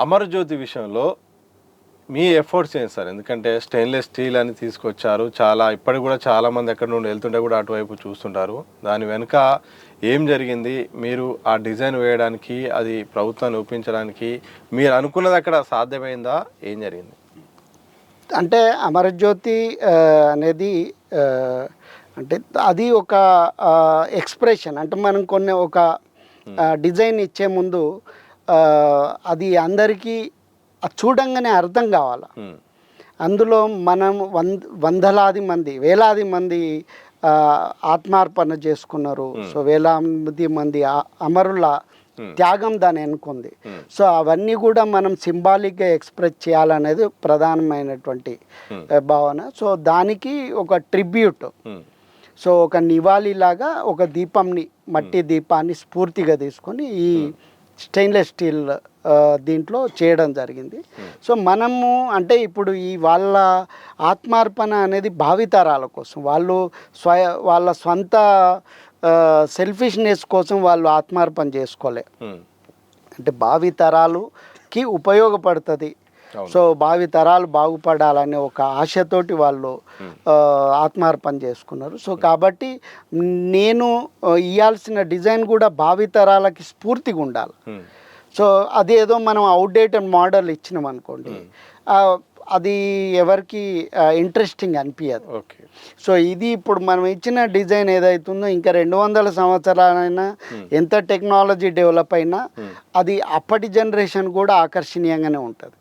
అమరజ్యోతి విషయంలో మీ ఎఫర్ట్స్ ఏంటి సార్? ఎందుకంటే స్టెయిన్లెస్ స్టీల్ అని తీసుకొచ్చారు. ఇప్పటికి కూడా చాలామంది ఎక్కడి నుండి వెళ్తుంటే కూడా అటువైపు చూస్తుంటారు. దాని వెనుక ఏం జరిగింది? మీరు ఆ డిజైన్ వేయడానికి, అది ప్రభుత్వాన్ని ఒప్పించడానికి మీరు అనుకున్నది అక్కడ సాధ్యమైందా? ఏం జరిగింది? అంటే అమరజ్యోతి అనేది అంటే అది ఒక ఎక్స్ప్రెషన్. అంటే మనం ఒక డిజైన్ ఇచ్చే ముందు అది అందరికీ చూడంగానే అర్థం కావాలి. అందులో మనం వందలాది మంది, వేలాది మంది ఆత్మార్పణ చేసుకున్నారు. సో వేలాది మంది అమరుల త్యాగం దాని అనుకుంది. సో అవన్నీ కూడా మనం సింబాలిక్గా ఎక్స్ప్రెస్ చేయాలనేది ప్రధానమైనటువంటి భావన. సో దానికి ఒక ట్రిబ్యూట్, సో ఒక నివాళిలాగా ఒక దీపంని, మట్టి దీపాన్ని స్ఫూర్తిగా తీసుకొని ఈ స్టెయిన్లెస్ స్టీల్ దీంట్లో చేయడం జరిగింది. సో మనము అంటే ఇప్పుడు వాళ్ళ ఆత్మార్పణ అనేది భావితరాల కోసం, వాళ్ళ స్వంత సెల్ఫిష్నెస్ కోసం వాళ్ళు ఆత్మార్పణ చేసుకోలే. అంటే భావితరాలకి ఉపయోగపడుతుంది, సో భావితరాలు బాగుపడాలనే ఒక ఆశతోటి వాళ్ళు ఆత్మార్పణ చేసుకున్నారు. సో కాబట్టి నేను ఇవ్వాల్సిన డిజైన్ కూడా భావితరాలకి స్ఫూర్తిగా ఉండాలి. సో అదేదో మనం అవుట్డేటెడ్ మోడల్ ఇచ్చినాం అనుకోండి, అది ఎవరికి ఇంట్రెస్టింగ్ అనిపించదు. సో ఇది ఇప్పుడు మనం ఇచ్చిన డిజైన్ ఏదైతుందో ఇంకా 200 సంవత్సరాలైనా, ఎంత టెక్నాలజీ డెవలప్ అయినా అది అప్పటి జనరేషన్ కూడా ఆకర్షణీయంగానే ఉంటుంది.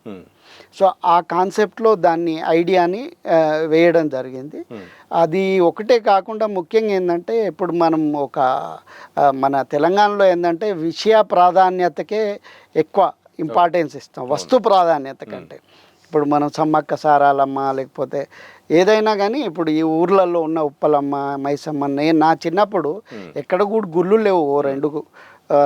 సో ఆ కాన్సెప్ట్లో దాన్ని ఐడియాని వేయడం జరిగింది. అది ఒకటే కాకుండా ముఖ్యంగా ఏంటంటే ఇప్పుడు మనం మన తెలంగాణలో ఏంటంటే విషయ ప్రాధాన్యతకే ఎక్కువ ఇంపార్టెన్స్ ఇస్తాం, వస్తు ప్రాధాన్యత కంటే. ఇప్పుడు మనం సమ్మక్క సారాలమ్మ లేకపోతే ఏదైనా కానీ ఇప్పుడు ఈ ఊర్లలో ఉన్న ఉప్పలమ్మ, మైసమ్మ, నా చిన్నప్పుడు ఎక్కడ కూడా గుళ్ళు లేవు. 2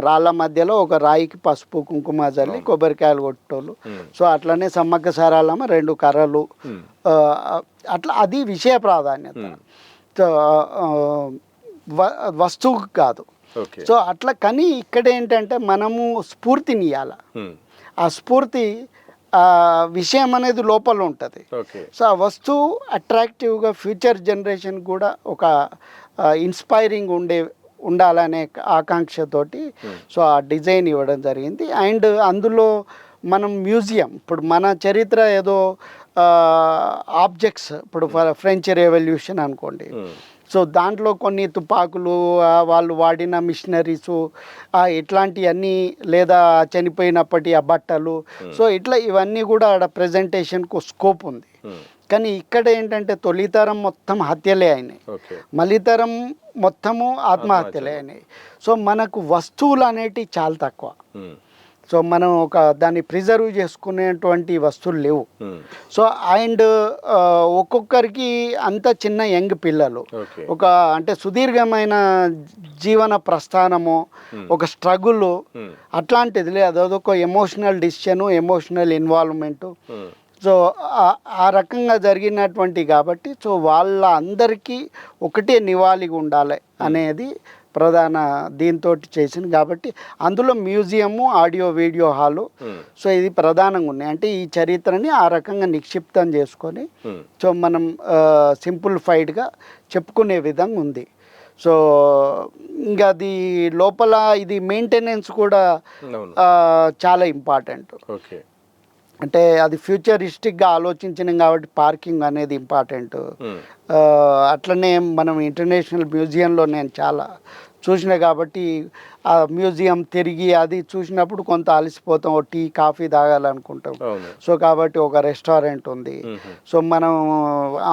రాళ్ళ మధ్యలో ఒక రాయికి పసుపు కుంకుమ జల్లి కొబ్బరికాయలు కొట్టేటోళ్ళు. సో అట్లనే సమ్మక్క సారాలమ్మ 2 కర్రలు, అట్లా అది విషయ ప్రాధాన్యత, వస్తువు కాదు. సో అట్లా కానీ ఇక్కడ ఏంటంటే మనము స్ఫూర్తిని ఇవ్వాలి. ఆ స్ఫూర్తి విషయం అనేది లోపల ఉంటుంది. సో ఆ వస్తువు అట్రాక్టివ్గా ఫ్యూచర్ జనరేషన్ కూడా ఒక ఇన్స్పైరింగ్ ఉండాలనే ఆకాంక్షతోటి సో ఆ డిజైన్ ఇవ్వడం జరిగింది. అండ్ అందులో మనం మ్యూజియం, ఇప్పుడు మన చరిత్ర ఏదో ఆబ్జెక్ట్స్, ఇప్పుడు ఫ్రెంచ్ రెవల్యూషన్ అనుకోండి, సో దాంట్లో కొన్ని తుపాకులు, వాళ్ళు వాడిన మిషనరీసు ఇట్లాంటివన్నీ, లేదా చనిపోయినప్పటి ఆ బట్టలు, సో ఇట్లా ఇవన్నీ కూడా ఆడ ప్రజెంటేషన్కు స్కోప్ ఉంది. కానీ ఇక్కడ ఏంటంటే తొలితరం మొత్తం హత్యలే అయినాయి, మలితరం మొత్తము ఆత్మహత్యలే అయినాయి. సో మనకు వస్తువులు అనేటివి చాలా తక్కువ. సో మనం దాన్ని ప్రిజర్వ్ చేసుకునేటువంటి వస్తువులు లేవు. సో అండ్ ఒక్కొక్కరికి అంత చిన్న యంగ్ పిల్లలు, అంటే సుదీర్ఘమైన జీవన ప్రస్థానము, ఒక స్ట్రగుల్ అట్లాంటిది లేదు. అదొక emotional decision, emotional involvement. So ఆ రకంగా జరిగినటువంటి కాబట్టి సో వాళ్ళ అందరికీ ఒకటే నివాళిగా ఉండాలి అనేది ప్రధాన దీంతో చేసింది. కాబట్టి అందులో museum, audio video hall, so ఇది ప్రధానంగా ఉన్నాయి. అంటే ఈ చరిత్రని ఆ రకంగా నిక్షిప్తం చేసుకొని సో మనం సింప్లిఫైడ్గా చెప్పుకునే విధంగా ఉంది. సో ఇంకా అది లోపల ఇది మెయింటెనెన్స్ కూడా చాలా ఇంపార్టెంట్. అంటే అది ఫ్యూచరిస్టిక్గా ఆలోచించినాం కాబట్టి పార్కింగ్ అనేది ఇంపార్టెంట్. అట్లనే మనం ఇంటర్నేషనల్ మ్యూజియంలో నేను చాలా చూసిన కాబట్టి ఆ మ్యూజియం తిరిగి అది చూసినప్పుడు కొంత అలసిపోతాం, టీ కాఫీ తాగాలనుకుంటాం. సో కాబట్టి ఒక రెస్టారెంట్ ఉంది. సో మనం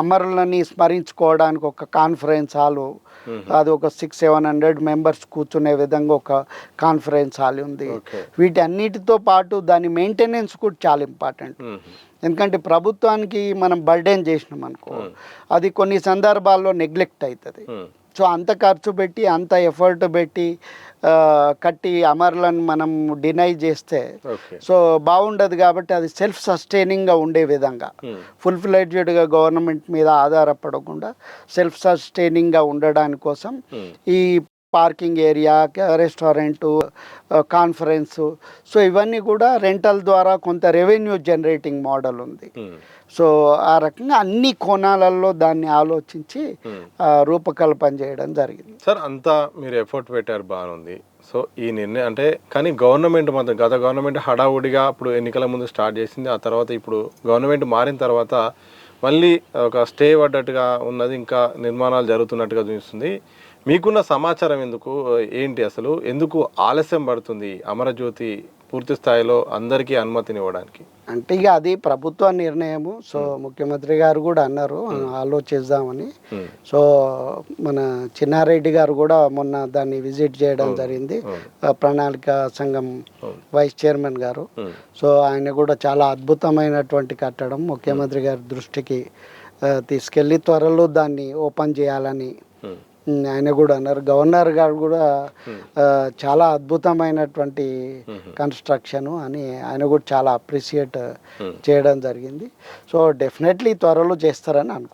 అమరులని స్మరించుకోవడానికి ఒక కాన్ఫరెన్స్ హాలు, అది ఒక 600-700 మెంబర్స్ కూర్చునే విధంగా ఒక కాన్ఫరెన్స్ హాల్ ఉంది. వీటి అన్నిటితో పాటు దాని మెయింటెనెన్స్ కూడా చాలా ఇంపార్టెంట్. ఎందుకంటే ప్రభుత్వానికి మనం బర్డెన్ చేసినాం అనుకో, అది కొన్ని సందర్భాల్లో నెగ్లెక్ట్ అవుతుంది. సో అంత ఖర్చు పెట్టి, అంత ఎఫర్ట్ పెట్టి కట్టి అమరులను మనం డినై చేస్తే సో బాగుండదు. కాబట్టి అది సెల్ఫ్ సస్టైనింగ్గా ఉండే విధంగా, ఫుల్ ఫ్లెడ్జెడ్గా గవర్నమెంట్ మీద ఆధారపడకుండా సెల్ఫ్ సస్టైనింగ్గా ఉండడానికి కోసం ఈ parking area, restaurant, conference, so ఇవన్నీ కూడా రెంటల్ ద్వారా కొంత రెవెన్యూ జనరేటింగ్ మోడల్ ఉంది. సో ఆ రకంగా అన్ని కోణాలలో దాన్ని ఆలోచించి రూపకల్పన చేయడం జరిగింది. సార్ అంతా మీరు ఎఫర్ట్ పెట్టారు, బాగుంది. సో ఈ నిర్ణయం అంటే కానీ గవర్నమెంట్ మాత్రం గత గవర్నమెంట్ హడావుడిగా అప్పుడు ఎన్నికల ముందు స్టార్ట్ చేసింది. ఆ తర్వాత ఇప్పుడు గవర్నమెంట్ మారిన తర్వాత మళ్ళీ ఒక స్టే పడ్డట్టుగా ఉన్నది, ఇంకా నిర్మాణాలు జరుగుతున్నట్టుగా చూస్తుంది. మీకున్న సమాచారం ఏంటి అసలు ఎందుకు ఆలస్యం పడుతుంది అమరజ్యోతి పూర్తి స్థాయిలో అందరికీ అనుమతినివ్వడానికి? అంటే ఇక అది ప్రభుత్వ నిర్ణయము. సో ముఖ్యమంత్రి గారు కూడా అన్నారు ఆలోచిద్దామని. సో మన చిన్నారెడ్డి గారు కూడా మొన్న దాన్ని విజిట్ చేయడం జరిగింది, ప్రణాళిక సంఘం వైస్ చైర్మన్ గారు. సో ఆయన కూడా చాలా అద్భుతమైనటువంటి కట్టడం ముఖ్యమంత్రి గారి దృష్టికి తీసుకెళ్ళి త్వరలో దాన్ని ఓపెన్ చేయాలని ఆయన కూడా అన్నారు. గవర్నర్ గారు కూడా చాలా అద్భుతమైనటువంటి కన్స్ట్రక్షన్ అని ఆయన కూడా చాలా అప్రిషియేట్ చేయడం జరిగింది. సో డెఫినెట్లీ త్వరలో చేస్తారని అనుకుంటున్నాను.